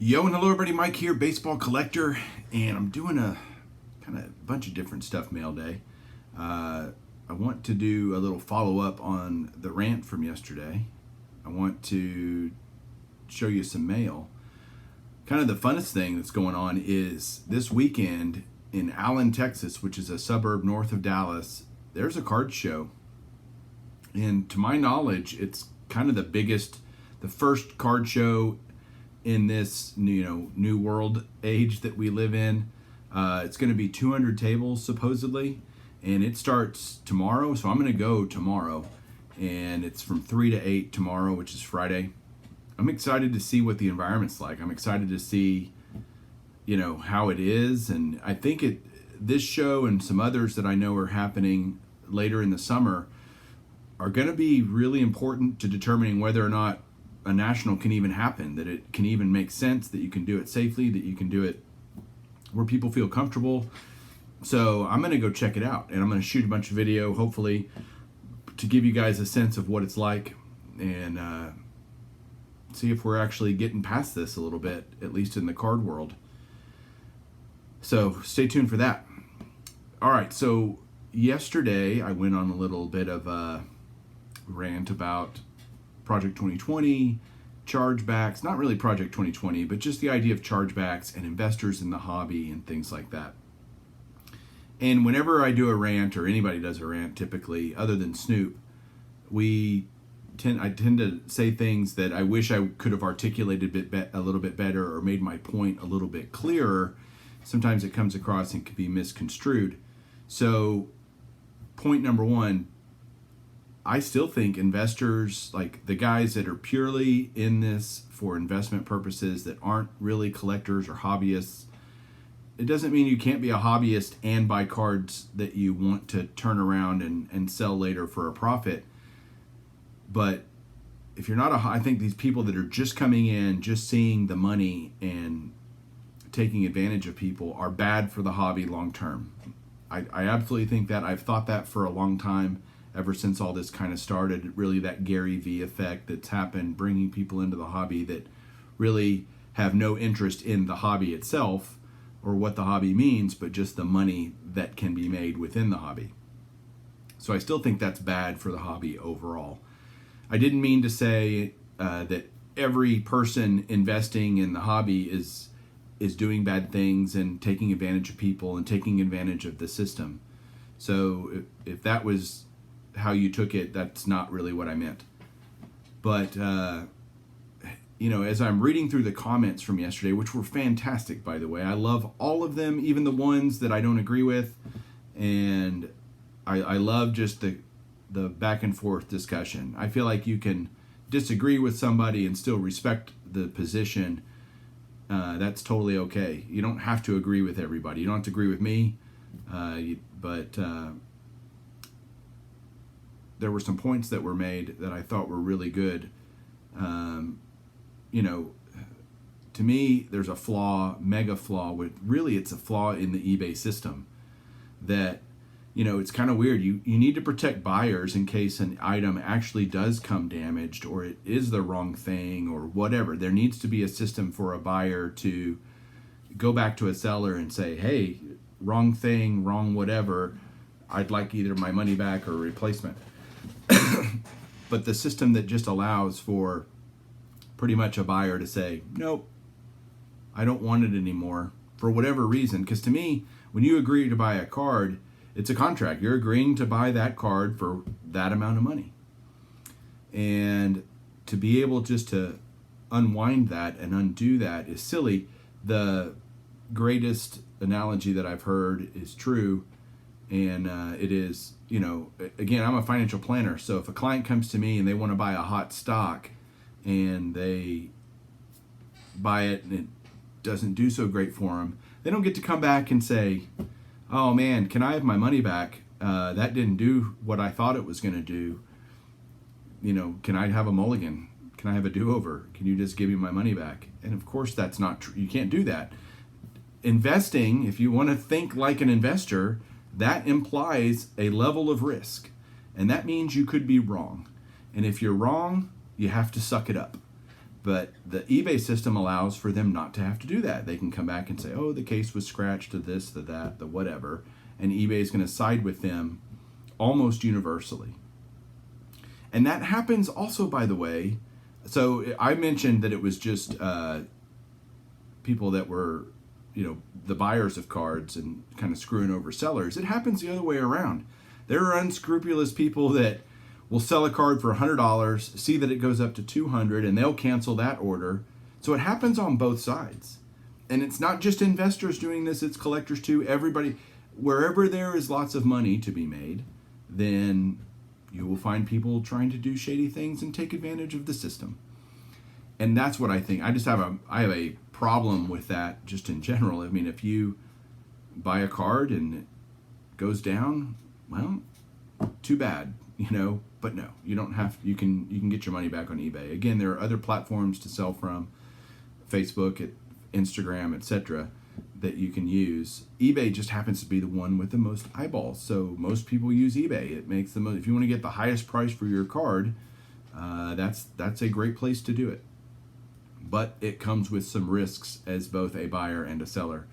Yo and hello everybody, Mike here, baseball collector, and I'm doing a kind of bunch of different stuff mail day. I want to do a little follow-up on the rant from yesterday. I want to show you some mail. Kind of the funnest thing that's going on is this weekend in Allen, Texas, which is a suburb north of Dallas, there's a card show. And to my knowledge, it's kind of the first card show in this new world age that we live in. It's going to be 200 tables supposedly, and it starts tomorrow. So I'm going to go tomorrow, and it's from 3 to 8 tomorrow, which is Friday. I'm excited to see what the environment's like. I'm excited to see how it is, and I think this show and some others that I know are happening later in the summer are going to be really important to determining whether or not a national can even happen, that it can even make sense, that you can do it safely, that you can do it where people feel comfortable. So I'm going to go check it out, and I'm going to shoot a bunch of video, hopefully, to give you guys a sense of what it's like, and see if we're actually getting past this a little bit, at least in the card world. So stay tuned for that. All right, so yesterday I went on a little bit of a rant about Project 2020, chargebacks, not really Project 2020, but just the idea of chargebacks and investors in the hobby and things like that. And whenever I do a rant, or anybody does a rant typically, other than Snoop, I tend to say things that I wish I could have articulated a little bit better or made my point a little bit clearer. Sometimes it comes across and can be misconstrued. So point number one, I still think investors, like the guys that are purely in this for investment purposes, that aren't really collectors or hobbyists, it doesn't mean you can't be a hobbyist and buy cards that you want to turn around and sell later for a profit. But if you're not I think these people that are just coming in, just seeing the money and taking advantage of people are bad for the hobby long term. I absolutely think that. I've thought that for a long time, ever since all this kind of started, really that Gary V effect that's happened, bringing people into the hobby that really have no interest in the hobby itself or what the hobby means, but just the money that can be made within the hobby. So I still think that's bad for the hobby overall. I didn't mean to say that every person investing in the hobby is doing bad things and taking advantage of people and taking advantage of the system. So if that was how you took it, that's not really what I meant. But as I'm reading through the comments from yesterday, which were fantastic, by the way, I love all of them, even the ones that I don't agree with, and I love just the back and forth discussion. I feel like you can disagree with somebody and still respect the position. That's totally okay. You don't have to agree with everybody. You don't have to agree with me, but there were some points that were made that I thought were really good. To me, there's a flaw, mega flaw, it's a flaw in the eBay system that, it's kind of weird. You need to protect buyers in case an item actually does come damaged or it is the wrong thing or whatever. There needs to be a system for a buyer to go back to a seller and say, hey, wrong thing, wrong whatever. I'd like either my money back or a replacement. But the system that just allows for pretty much a buyer to say, nope, I don't want it anymore for whatever reason. Because to me, when you agree to buy a card, it's a contract. You're agreeing to buy that card for that amount of money. And to be able just to unwind that and undo that is silly. The greatest analogy that I've heard is true. And it is, again, I'm a financial planner. So if a client comes to me and they want to buy a hot stock and they buy it and it doesn't do so great for them, they don't get to come back and say, oh man, can I have my money back? That didn't do what I thought it was going to do. Can I have a mulligan? Can I have a do-over? Can you just give me my money back? And of course that's not true. You can't do that. Investing, if you want to think like an investor, that implies a level of risk. And that means you could be wrong. And if you're wrong, you have to suck it up. But the eBay system allows for them not to have to do that. They can come back and say, oh, the case was scratched, to this, to that, the whatever. And eBay is going to side with them almost universally. And that happens also, by the way. So I mentioned that it was just people that were, the buyers of cards and kind of screwing over sellers. It happens the other way around. There are unscrupulous people that will sell a card for $100, see that it goes up to $200, and they'll cancel that order. So it happens on both sides. And it's not just investors doing this, it's collectors too. Everybody, wherever there is lots of money to be made, then you will find people trying to do shady things and take advantage of the system. And that's what I think. I have a problem with that just in general. I mean, if you buy a card and it goes down, well, too bad, but no, you don't have, you can get your money back on eBay. Again, there are other platforms to sell from, Facebook, Instagram, etc., that you can use. eBay just happens to be the one with the most eyeballs. So most people use eBay. It makes the most, if you want to get the highest price for your card, that's a great place to do it. But it comes with some risks as both a buyer and a seller.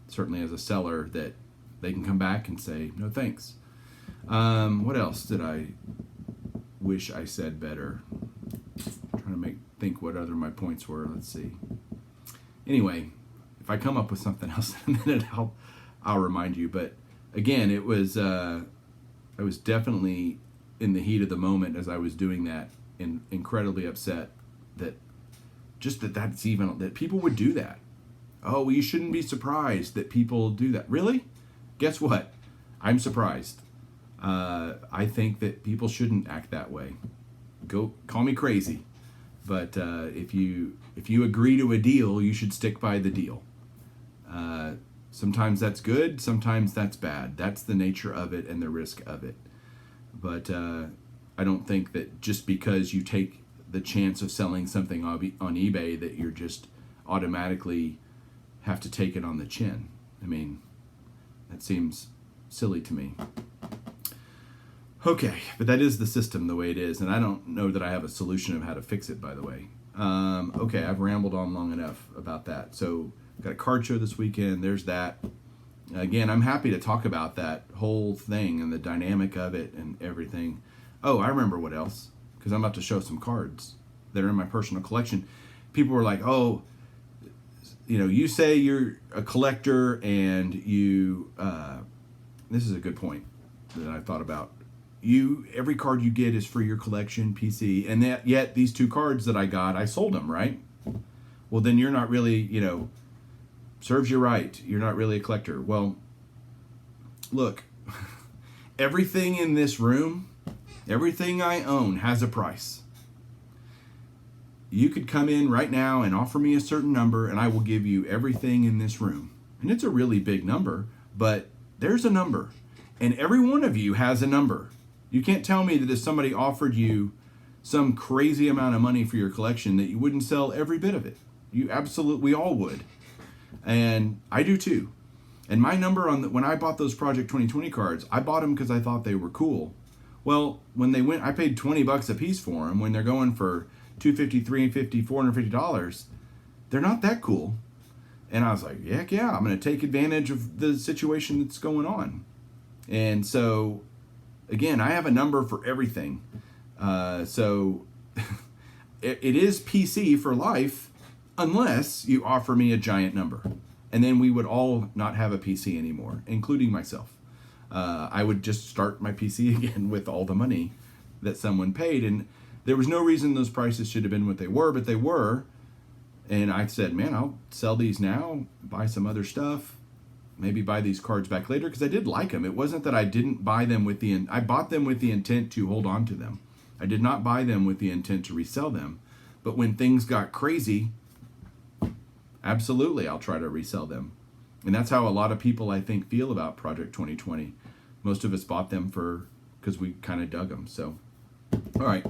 Certainly as a seller, that they can come back and say, no thanks. What else did I wish I said better? I'm trying to think what other my points were. Let's see. Anyway, if I come up with something else in a minute, I'll remind you. But again, I was definitely in the heat of the moment as I was doing that, and incredibly upset that people would do that. Oh, you shouldn't be surprised that people do that. Really? Guess what? I'm surprised. I think that people shouldn't act that way. Go call me crazy, but if you agree to a deal, you should stick by the deal. Sometimes that's good, sometimes that's bad. That's the nature of it and the risk of it. But I don't think that just because you take the chance of selling something on eBay that you're just automatically have to take it on the chin. I mean, that seems silly to me. Okay, but that is the system the way it is, and I don't know that I have a solution of how to fix it, by the way. Okay, I've rambled on long enough about that. So, got a card show this weekend. There's that. Again, I'm happy to talk about that whole thing and the dynamic of it and everything. Oh, I remember what else, because I'm about to show some cards that are in my personal collection. People were like, oh, you say you're a collector and you, this is a good point that I thought about. Every card you get is for your collection, PC, and yet these two cards that I got, I sold them, right? Well, then you're not really, serves you right. You're not really a collector. Well, look, everything in this room, everything I own has a price. You could come in right now and offer me a certain number, and I will give you everything in this room. And it's a really big number, but there's a number, and every one of you has a number. You can't tell me that if somebody offered you some crazy amount of money for your collection that you wouldn't sell every bit of it. We all would. And I do too. And my number when I bought those Project 2020 cards, I bought them because I thought they were cool. Well, when they went, I paid $20 a piece for them. When they're going for $250, $350, $450, they're not that cool. And I was like, heck yeah, I'm going to take advantage of the situation that's going on. And so, again, I have a number for everything. So it is PC for life unless you offer me a giant number. And then we would all not have a PC anymore, including myself. I would just start my PC again with all the money that someone paid. And there was no reason those prices should have been what they were, but they were. And I said, man, I'll sell these now, buy some other stuff, maybe buy these cards back later, because I did like them. It wasn't that I didn't buy them I bought them with the intent to hold on to them. I did not buy them with the intent to resell them. But when things got crazy, absolutely, I'll try to resell them. And that's how a lot of people, I think, feel about Project 2020. Most of us bought them because we kind of dug them. So, all right.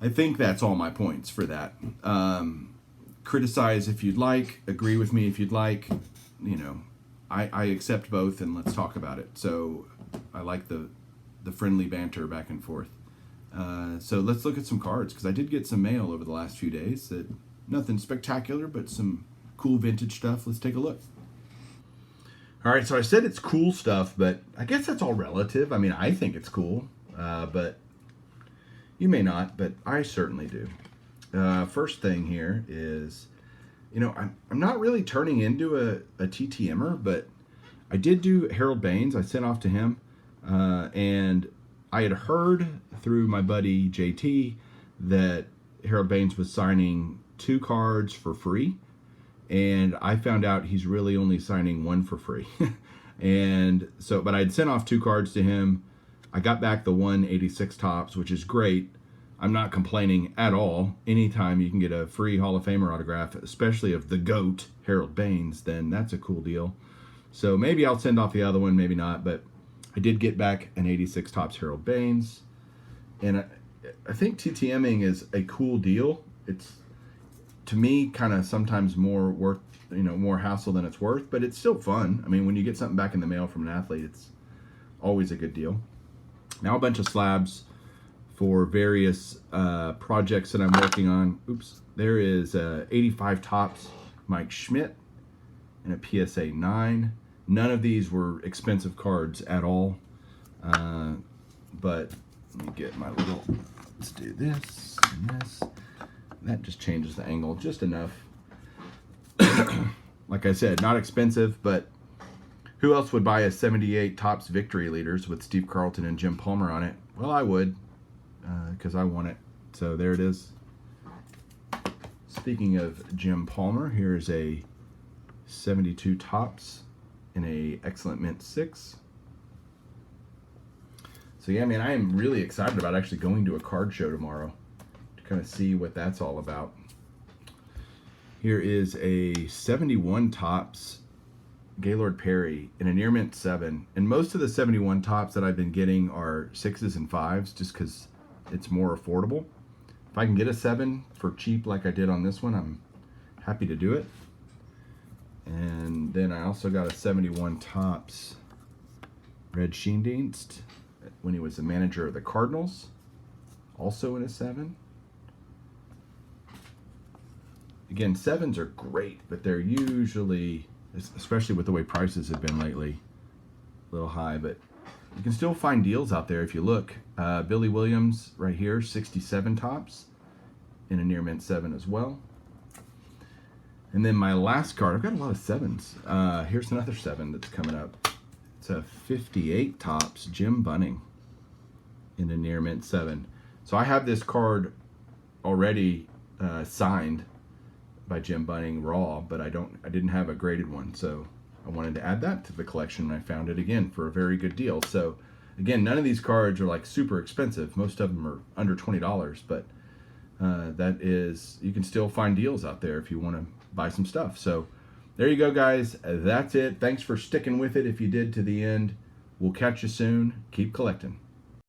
I think that's all my points for that. Criticize if you'd like. Agree with me if you'd like. I accept both, and let's talk about it. So I like the friendly banter back and forth. So let's look at some cards, because I did get some mail over the last few days. That nothing spectacular, but some cool vintage stuff. Let's take a look. All right, so I said it's cool stuff, but I guess that's all relative. I mean, I think it's cool, but you may not, but I certainly do. First thing here is, I'm not really turning into a TTMer, but I did do Harold Baines. I sent off to him, and I had heard through my buddy JT that Harold Baines was signing 2 cards for free, and I found out he's really only signing 1 for free. And so, but I'd sent off 2 cards to him. I got back the 186 Topps, which is great. I'm not complaining at all. Anytime you can get a free Hall of Famer autograph, especially of the GOAT, Harold Baines, then that's a cool deal. So maybe I'll send off the other one, maybe not, but I did get back an 86 Topps Harold Baines. And I think TTMing is a cool deal. It's, to me, kind of sometimes more worth, more hassle than it's worth, but it's still fun. I mean, when you get something back in the mail from an athlete, it's always a good deal. Now a bunch of slabs for various projects that I'm working on. Oops, there is 85 Topps Mike Schmidt and a PSA 9. None of these were expensive cards at all, but let me get my little, let's do this and this. That just changes the angle just enough. Like I said, not expensive, but who else would buy a 78 Topps Victory Leaders with Steve Carlton and Jim Palmer on it? Well, I would, because I want it. So there it is. Speaking of Jim Palmer, here's a 72 Topps in a Excellent Mint 6. So yeah, man, I am really excited about actually going to a card show tomorrow to kind of see what that's all about. Here is a 71 Topps Gaylord Perry in a near mint 7. And most of the 71 Topps that I've been getting are 6s and 5s just because it's more affordable. If I can get a 7 for cheap like I did on this one, I'm happy to do it. And then I also got a 71 Topps Red Schoendienst when he was the manager of the Cardinals, also in a 7. Again, 7s are great, but they're usually, especially with the way prices have been lately, a little high, but you can still find deals out there if you look. Billy Williams right here, 67 Topps in a near mint 7 as well. And then my last card, I've got a lot of 7s. Here's another 7 that's coming up. It's a 58 Topps Jim Bunning in a near mint 7. So I have this card already signed by Jim Bunning raw, but I didn't have a graded one, so I wanted to add that to the collection, and I found it again for a very good deal. So again, none of these cards are like super expensive. Most of them are under $20, but that is, you can still find deals out there if you want to buy some stuff. So there you go, guys. That's it. Thanks for sticking with it if you did to the end. We'll catch you soon. Keep collecting.